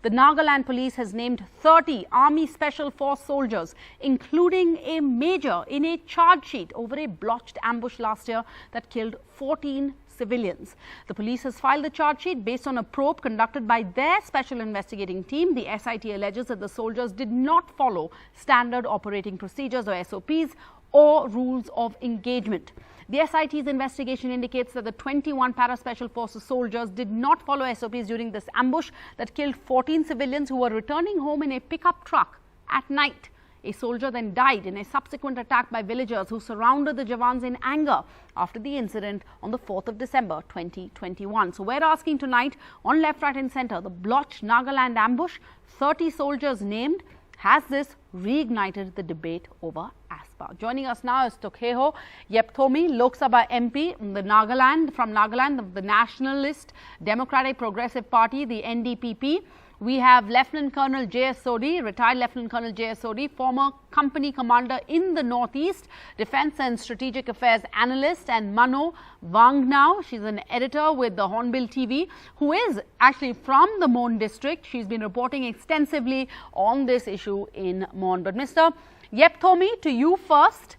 The Nagaland police has named 30 Army Special Force soldiers, including a major, in a charge sheet over a botched ambush last year that killed 14 civilians. The police has filed the charge sheet based on a probe conducted by their special investigating team. The SIT alleges that the soldiers did not follow standard operating procedures or SOPs or rules of engagement. The SIT's investigation indicates that the 21 Para-Special Forces soldiers did not follow SOPs during this ambush that killed 14 civilians who were returning home in a pickup truck at night. A soldier then died in a subsequent attack by villagers who surrounded the JAWANS in anger after the incident on the 4th of December 2021. So we're asking tonight on Left, Right and Centre, the Botched Nagaland ambush, 30 soldiers named. Has this reignited the debate over AFSPA? Joining us now is Tokheho Yepthomi, Lok Sabha MP from Nagaland, the Nationalist Democratic Progressive Party, the NDTV. We have Lieutenant Colonel J.S. Sodhi, retired Lieutenant Colonel J.S. Sodhi, former company commander in the Northeast, Defence and Strategic Affairs analyst, and Mano Wangnao. She's an editor with the Hornbill TV, who is actually from the Mon district. She's been reporting extensively on this issue in Mon. But Mr. Yepthomi, to you first.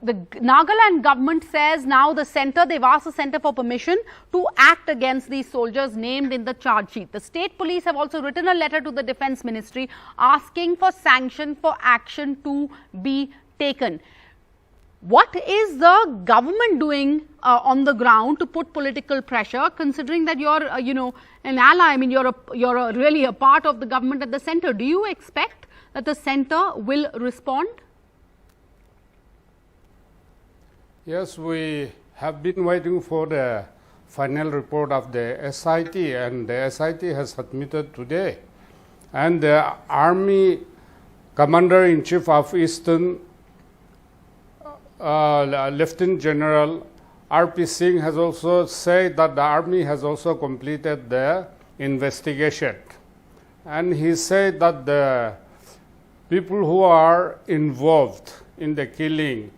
The Nagaland government says now they've asked the centre for permission to act against these soldiers named in the charge sheet. The state police have also written a letter to the Defence Ministry asking for sanction for action to be taken. What is the government doing on the ground to put political pressure, considering that you're, an ally? I mean, you're really a part of the government at the centre. Do you expect that the centre will respond? Yes, we have been waiting for the final report of the SIT, and the SIT has submitted today. And the Army Commander-in-Chief of Eastern, Lieutenant General R.P. Singh, has also said that the Army has also completed the investigation. And he said that the people who are involved in the killing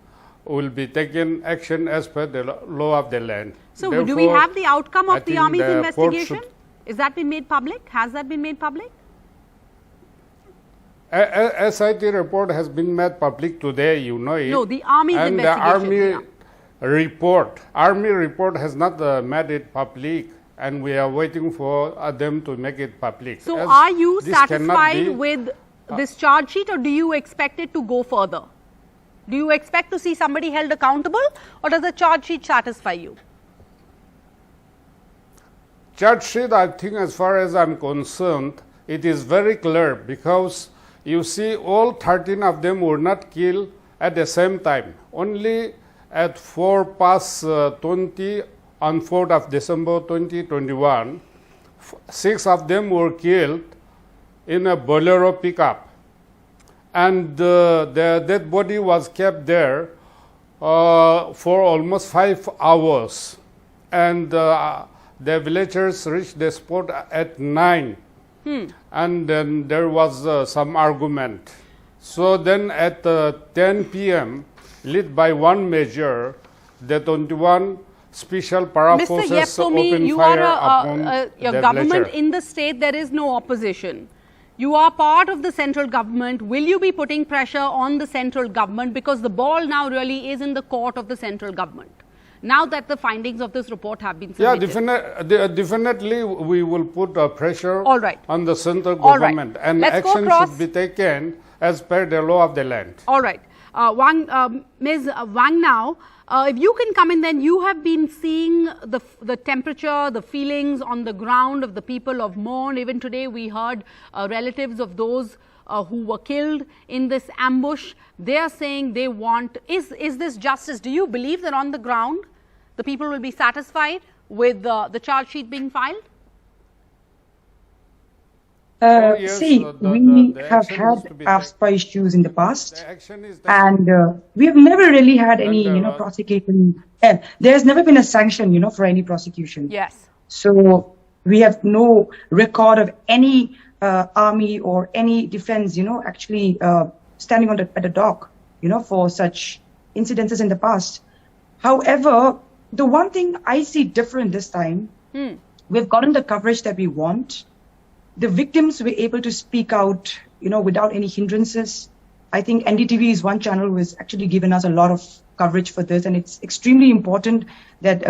will be taken action as per the law of the land. So therefore, do we have the outcome of the Army's investigation? Is that been made public? Has that been made public? SIT report has been made public today, you know it. No, the Army's investigation. And Army report has not made it public, and we are waiting for them to make it public. So are you satisfied with this charge sheet, or do you expect it to go further? Do you expect to see somebody held accountable, or does the charge sheet satisfy you? Charge sheet, I think, as far as I'm concerned, it is very clear, because you see all 13 of them were not killed at the same time. Only at 20 on 4th of December 2021, 6 of them were killed in a Bolero pickup. And the dead body was kept there for almost 5 hours. And the villagers reached the spot at 9. And then there was some argument. So then at 10 p.m., led by one major, the 21 special para forces opened fire upon the government villager. In the state, there is no opposition. You are part of the central government. Will you be putting pressure on the central government, because the ball now really is in the court of the central government, now that the findings of this report have been submitted? Yeah, definitely we will put pressure on the central government, and action should be taken as per the law of the land. All right. Ms. Wangnao, if you can come in, then you have been seeing the temperature, the feelings on the ground of the people of Mon. Even today we heard relatives of those who were killed in this ambush. They are saying they want, is this justice? Do you believe that on the ground the people will be satisfied with the charge sheet being filed? We have had AFSPA issues in the past, and we have never really had any, prosecution. There's never been a sanction, for any prosecution. Yes. So we have no record of any army or any defense, actually standing at the dock, for such incidences in the past. However, the one thing I see different this time, we've gotten the coverage that we want. the victims were able to speak out, without any hindrances. I think NDTV is one channel who has actually given us a lot of coverage for this, and it's extremely important that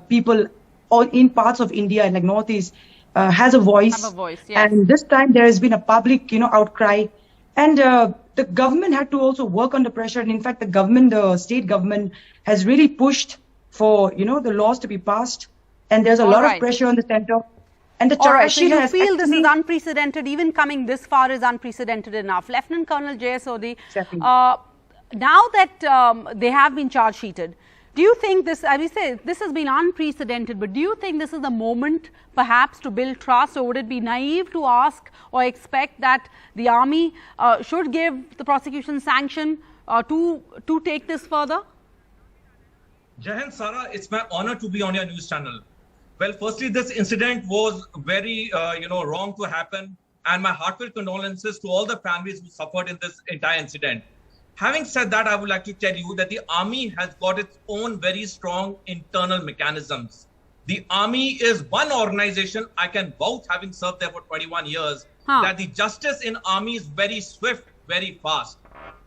people all in parts of India, like Northeast, has a voice. Have a voice, yes. And this time there has been a public, outcry, and the government had to also work under pressure. And in fact, the state government has really pushed for, the laws to be passed, and there's a lot of pressure on the center. And the charge sheet so you feel this is unprecedented, even coming this far is unprecedented enough. Lieutenant Colonel J. Sodhi, Exactly. Now that they have been charge sheeted, do you think this, as we say, this has been unprecedented, but do you think this is the moment perhaps to build trust, or would it be naive to ask or expect that the army should give the prosecution sanction to take this further? Jai Hind, Sara, it's my honor to be on your news channel. Well, firstly, this incident was very, wrong to happen, and my heartfelt condolences to all the families who suffered in this entire incident. Having said that, I would like to tell you that the army has got its own very strong internal mechanisms. The army is one organization, I can vouch, having served there for 21 years, that the justice in army is very swift, very fast.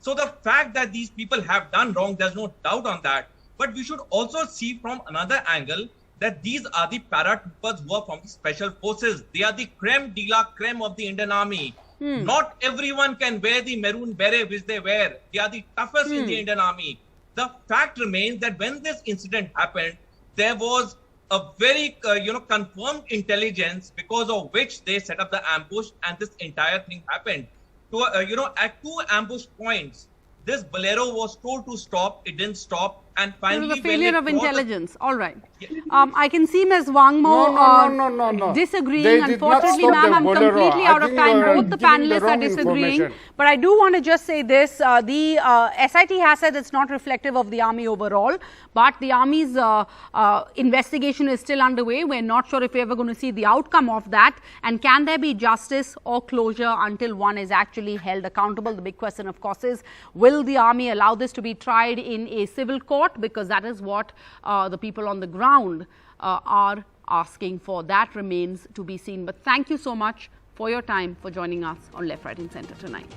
So the fact that these people have done wrong, there's no doubt on that. But we should also see from another angle that these are the paratroopers who are from the special forces. They are the creme de la creme of the Indian army. Not everyone can wear the maroon beret which they wear. They are the toughest in the Indian army. The fact remains that when this incident happened, there was a very, confirmed intelligence because of which they set up the ambush, and this entire thing happened. At 2 ambush points, this Bolero was told to stop. It didn't stop. And finally, it was a failure of intelligence. All right. I can see Ms. Wangmo No. disagreeing. Unfortunately, ma'am, I'm completely out of time. Both the panelists are disagreeing. But I do want to just say this. The SIT has said it's not reflective of the army overall, but the army's investigation is still underway. We're not sure if we're ever going to see the outcome of that. And can there be justice or closure until one is actually held accountable? The big question, of course, is will the army allow this to be tried in a civil court? Because that is what the people on the ground are asking for. That remains to be seen. But thank you so much for your time, for joining us on Left, Right and Centre tonight.